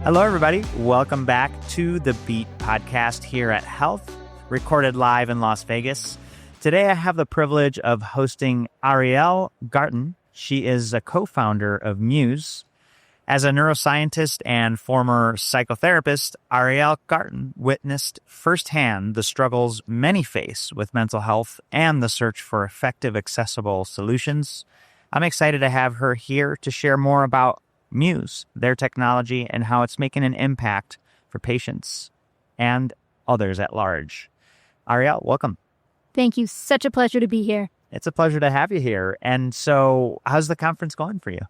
Hello, everybody. Welcome back to the Beat podcast here at Health, recorded live in Las Vegas. Today, I have the privilege of hosting Ariel Garten. She is a co-founder of MUSE. As a neuroscientist and former psychotherapist, Ariel Garten witnessed firsthand the struggles many face with mental health and the search for effective, accessible solutions. I'm excited to have her here to share more about MUSE, their technology, and how it's making an impact for patients and others at large. Ariel, welcome. Thank you. Such a pleasure to be here. It's a pleasure to have you here. And so, how's the conference going for you?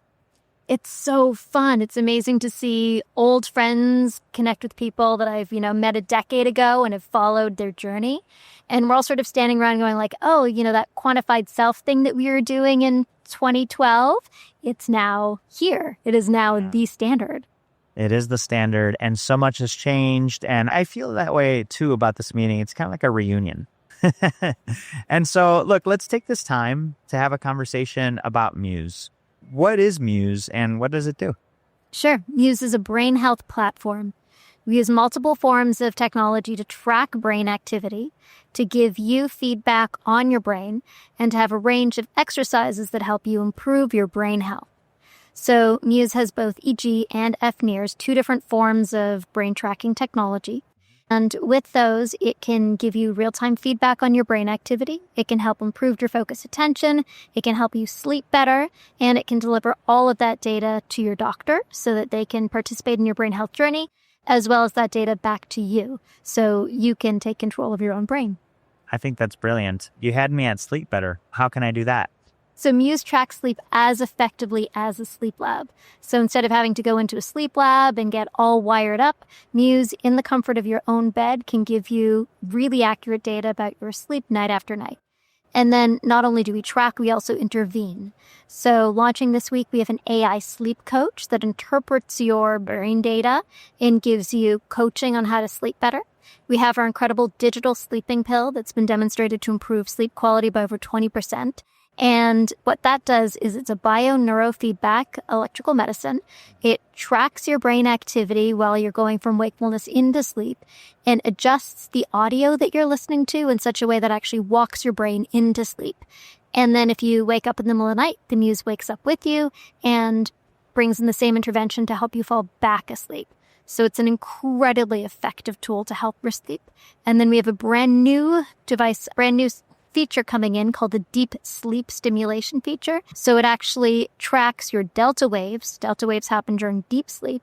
It's so fun. It's amazing to see old friends connect with people that I've, met a decade ago and have followed their journey. And we're all sort of standing around going like, oh, that quantified self thing that we were doing in 2012, it's now here. It is now the standard. It is the standard, and so much has changed. And I feel that way, too, about this meeting. It's kind of like a reunion. And so, look, let's take this time to have a conversation about MUSE. What is MUSE, and what does it do? Sure. MUSE is a brain health platform. We use multiple forms of technology to track brain activity, to give you feedback on your brain, and to have a range of exercises that help you improve your brain health. So MUSE has both EEG and fNIRS, two different forms of brain tracking technology. And with those, it can give you real-time feedback on your brain activity. It can help improve your focus attention. It can help you sleep better. And it can deliver all of that data to your doctor so that they can participate in your brain health journey, as well as that data back to you so you can take control of your own brain. I think that's brilliant. You had me at sleep better. How can I do that? So MUSE tracks sleep as effectively as a sleep lab. So instead of having to go into a sleep lab and get all wired up, MUSE, in the comfort of your own bed, can give you really accurate data about your sleep night after night. And then not only do we track, we also intervene. So launching this week, we have an AI sleep coach that interprets your brain data and gives you coaching on how to sleep better. We have our incredible digital sleeping pill that's been demonstrated to improve sleep quality by over 20%. And what that does is it's a bio-neurofeedback electrical medicine. It tracks your brain activity while you're going from wakefulness into sleep and adjusts the audio that you're listening to in such a way that actually walks your brain into sleep. And then if you wake up in the middle of the night, the MUSE wakes up with you and brings in the same intervention to help you fall back asleep. So it's an incredibly effective tool to help your sleep. And then we have a brand new device, brand new feature coming in called the deep sleep stimulation feature. So it actually tracks your delta waves. Delta waves happen during deep sleep.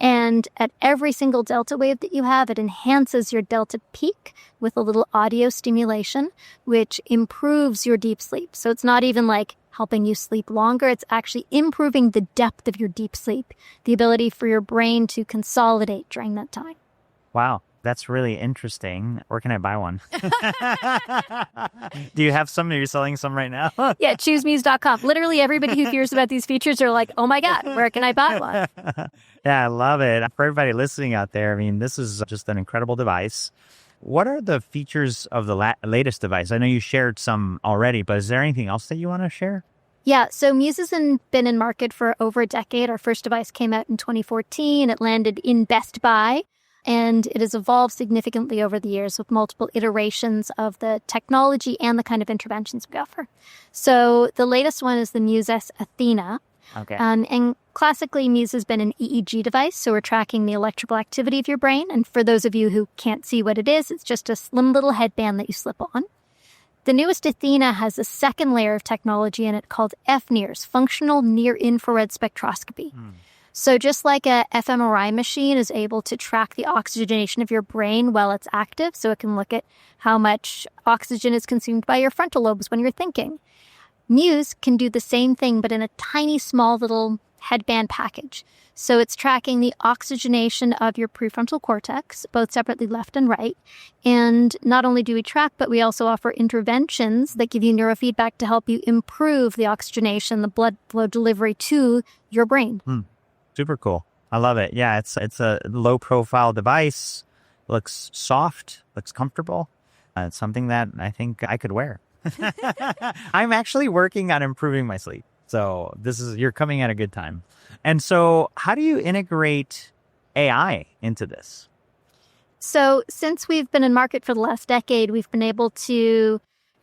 And at every single delta wave that you have, it enhances your delta peak with a little audio stimulation, which improves your deep sleep. So it's not even like helping you sleep longer. It's actually improving the depth of your deep sleep, the ability for your brain to consolidate during that time. Wow. That's really interesting. Where can I buy one? Do you have some? Are you selling some right now? Yeah, choosemuse.com. Literally everybody who hears about these features are like, oh my God, where can I buy one? Yeah, I love it. For everybody listening out there, I mean, this is just an incredible device. What are the features of the latest device? I know you shared some already, but is there anything else that you want to share? Yeah, so MUSE has been in market for over a decade. Our first device came out in 2014. It landed in Best Buy. And it has evolved significantly over the years with multiple iterations of the technology and the kind of interventions we offer. So the latest one is the MUSE S Athena. Okay. And classically, MUSE has been an EEG device, so we're tracking the electrical activity of your brain. And for those of you who can't see what it is, it's just a slim little headband that you slip on. The newest Athena has a second layer of technology in it called fNIRS, Functional Near-Infrared Spectroscopy. So just like a fMRI machine is able to track the oxygenation of your brain while it's active, so it can look at how much oxygen is consumed by your frontal lobes when you're thinking, MUSE can do the same thing, but in a tiny, small little headband package. So it's tracking the oxygenation of your prefrontal cortex, both separately left and right. And not only do we track, but we also offer interventions that give you neurofeedback to help you improve the oxygenation, the blood flow delivery to your brain. Super cool. I love it. Yeah, it's a low profile device. Looks soft, looks comfortable. It's something that I think I could wear. I'm actually working on improving my sleep. So you're coming at a good time. And so how do you integrate AI into this? So since we've been in market for the last decade, we've been able to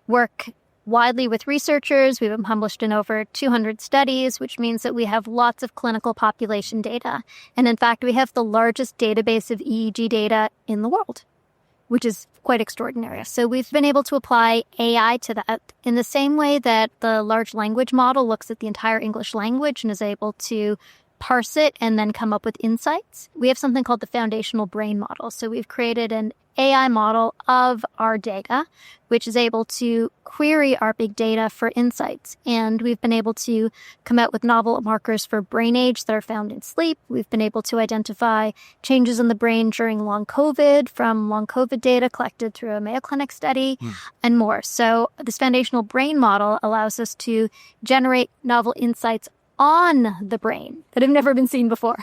work widely with researchers. We've been published in over 200 studies, which means that we have lots of clinical population data. And in fact, we have the largest database of EEG data in the world, which is quite extraordinary. So we've been able to apply AI to that in the same way that the large language model looks at the entire English language and is able to parse it and then come up with insights. We have something called the foundational brain model. So we've created an AI model of our data, which is able to query our big data for insights. And we've been able to come out with novel markers for brain age that are found in sleep. We've been able to identify changes in the brain during long COVID from long COVID data collected through a Mayo Clinic study and more. So this foundational brain model allows us to generate novel insights on the brain that have never been seen before.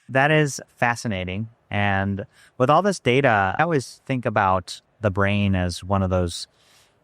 That is fascinating. And with all this data, I always think about the brain as one of those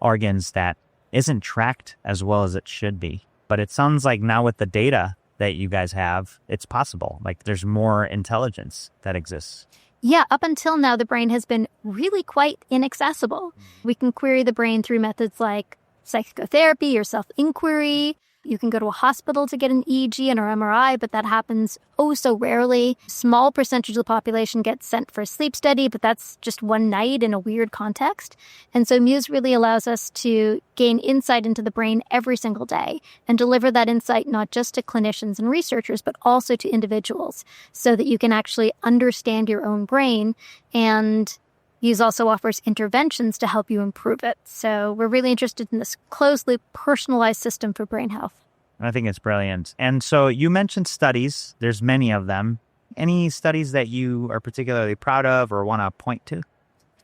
organs that isn't tracked as well as it should be. But it sounds like now with the data that you guys have, it's possible. Like there's more intelligence that exists. Yeah, up until now, the brain has been really quite inaccessible. We can query the brain through methods like psychotherapy or self-inquiry. You can go to a hospital to get an EEG and or MRI, but that happens oh so rarely. Small percentage of the population gets sent for a sleep study, but that's just one night in a weird context. And so MUSE really allows us to gain insight into the brain every single day and deliver that insight not just to clinicians and researchers, but also to individuals so that you can actually understand your own brain. And MUSE also offers interventions to help you improve it. So we're really interested in this closely personalized system for brain health. I think it's brilliant. And so you mentioned studies. There's many of them. Any studies that you are particularly proud of or want to point to?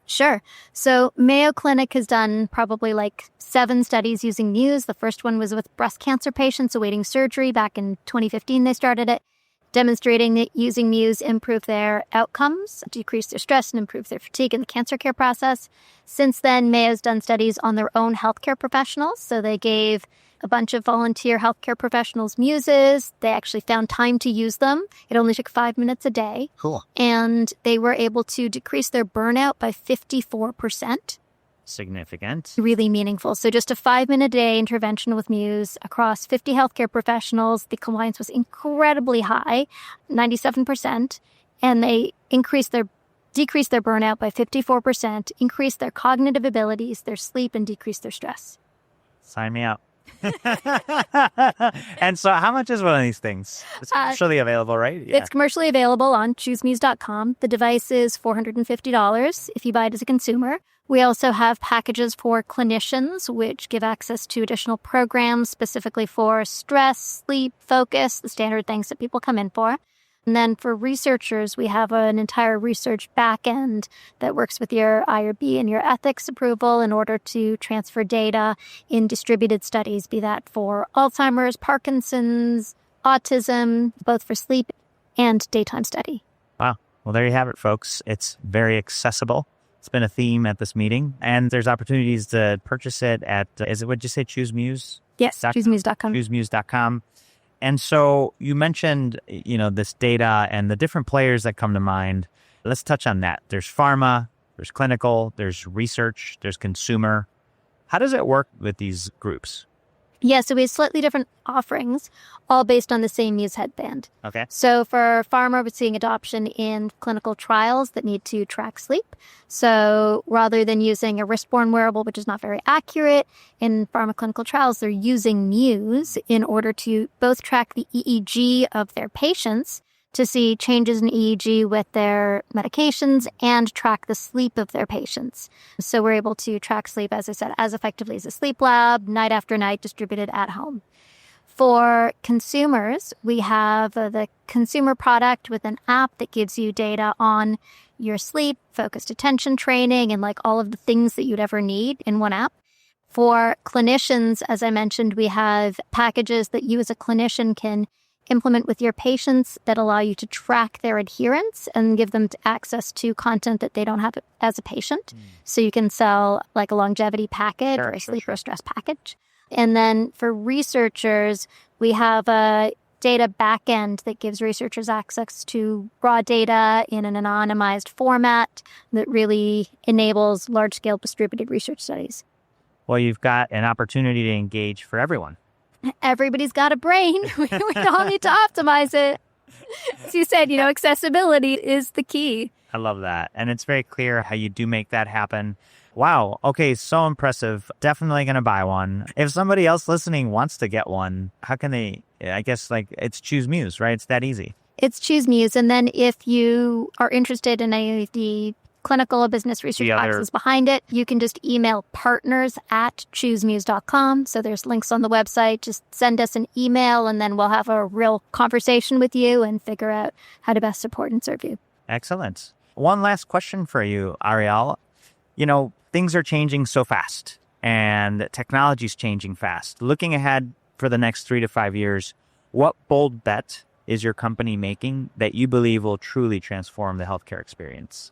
Sure. So Mayo Clinic has done probably like 7 studies using MUSE. The first one was with breast cancer patients awaiting surgery. Back in 2015, they started it, demonstrating that using MUSE improved their outcomes, decreased their stress, and improved their fatigue in the cancer care process. Since then, Mayo's done studies on their own healthcare professionals. So they gave a bunch of volunteer healthcare professionals MUSEs. They actually found time to use them. It only took 5 minutes a day. Cool. And they were able to decrease their burnout by 54%. Significant. Really meaningful. So just a 5-minute-a-day intervention with MUSE across 50 healthcare professionals. The compliance was incredibly high, 97%, and they decreased their burnout by 54%, increased their cognitive abilities, their sleep, and decreased their stress. Sign me up. And so how much is one of these things? It's commercially available, right? Yeah. It's commercially available on choosemuse.com. The device is $450 if you buy it as a consumer. We also have packages for clinicians, which give access to additional programs specifically for stress, sleep, focus, the standard things that people come in for. And then for researchers, we have an entire research backend that works with your IRB and your ethics approval in order to transfer data in distributed studies, be that for Alzheimer's, Parkinson's, autism, both for sleep and daytime study. Wow. Well, there you have it, folks. It's very accessible. It's been a theme at this meeting, and there's opportunities to purchase it at, would you say Choose Muse? Yes, choosemuse.com. Choosemuse.com. And so you mentioned, this data and the different players that come to mind. Let's touch on that. There's pharma, there's clinical, there's research, there's consumer. How does it work with these groups? Yeah, so we have slightly different offerings, all based on the same MUSE headband. Okay. So for pharma, we're seeing adoption in clinical trials that need to track sleep. So rather than using a wrist-borne wearable, which is not very accurate, in pharma clinical trials, they're using MUSE in order to both track the EEG of their patients to see changes in EEG with their medications and track the sleep of their patients. So we're able to track sleep, as I said, as effectively as a sleep lab, night after night, distributed at home. For consumers, we have the consumer product with an app that gives you data on your sleep, focused attention training, and like all of the things that you'd ever need in one app. For clinicians, as I mentioned, we have packages that you as a clinician can implement with your patients that allow you to track their adherence and give them access to content that they don't have as a patient. So you can sell like a longevity package or a sleep or stress package. And then for researchers, we have a data backend that gives researchers access to raw data in an anonymized format that really enables large-scale distributed research studies. Well, you've got an opportunity to engage for everyone. Everybody's got a brain. We all need to optimize it. As you said, accessibility is the key. I love that. And it's very clear how you do make that happen. Wow. Okay. So impressive. Definitely going to buy one. If somebody else listening wants to get one, how can they? I guess it's Choose Muse, right? It's that easy. It's Choose Muse. And then if you are interested in any of the clinical or business research practices behind it, you can just email partners@choosemuse.com. So there's links on the website. Just send us an email and then we'll have a real conversation with you and figure out how to best support and serve you. Excellent. One last question for you, Ariel. Things are changing so fast and technology is changing fast. Looking ahead for the next 3 to 5 years, what bold bet is your company making that you believe will truly transform the healthcare experience?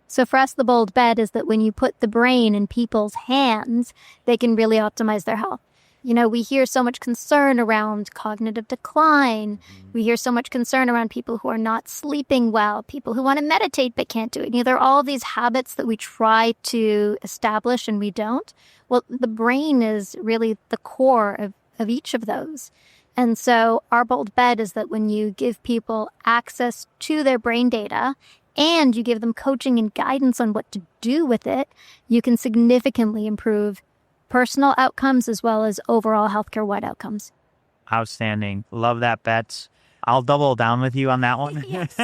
So for us, the bold bet is that when you put the brain in people's hands, they can really optimize their health. We hear so much concern around cognitive decline. We hear so much concern around people who are not sleeping well, people who want to meditate but can't do it. There are all these habits that we try to establish and we don't. Well, the brain is really the core of each of those. And so our bold bet is that when you give people access to their brain data and you give them coaching and guidance on what to do with it, you can significantly improve personal outcomes as well as overall healthcare-wide outcomes. Outstanding. Love that bet. I'll double down with you on that one. Yes.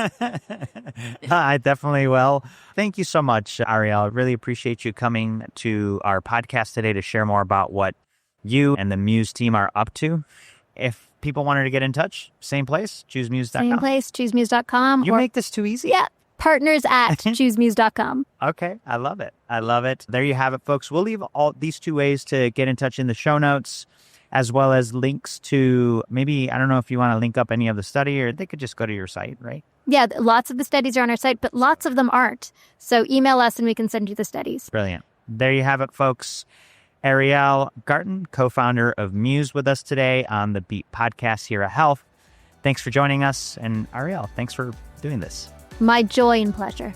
I definitely will. Thank you so much, Ariel. I really appreciate you coming to our podcast today to share more about what you and the Muse team are up to. If people wanted to get in touch, same place, choosemuse.com. Same place, choosemuse.com. You make this too easy. Yeah. Partners@choosemuse.com. Okay. I love it. I love it. There you have it, folks. We'll leave all these 2 ways to get in touch in the show notes, as well as links to maybe, I don't know if you want to link up any of the study, or they could just go to your site, right? Yeah, lots of the studies are on our site, but lots of them aren't. So email us and we can send you the studies. Brilliant. There you have it, folks. Ariel Garten, co-founder of Muse, with us today on the Beat podcast here at Health. Thanks for joining us. And Ariel, thanks for doing this. My joy and pleasure.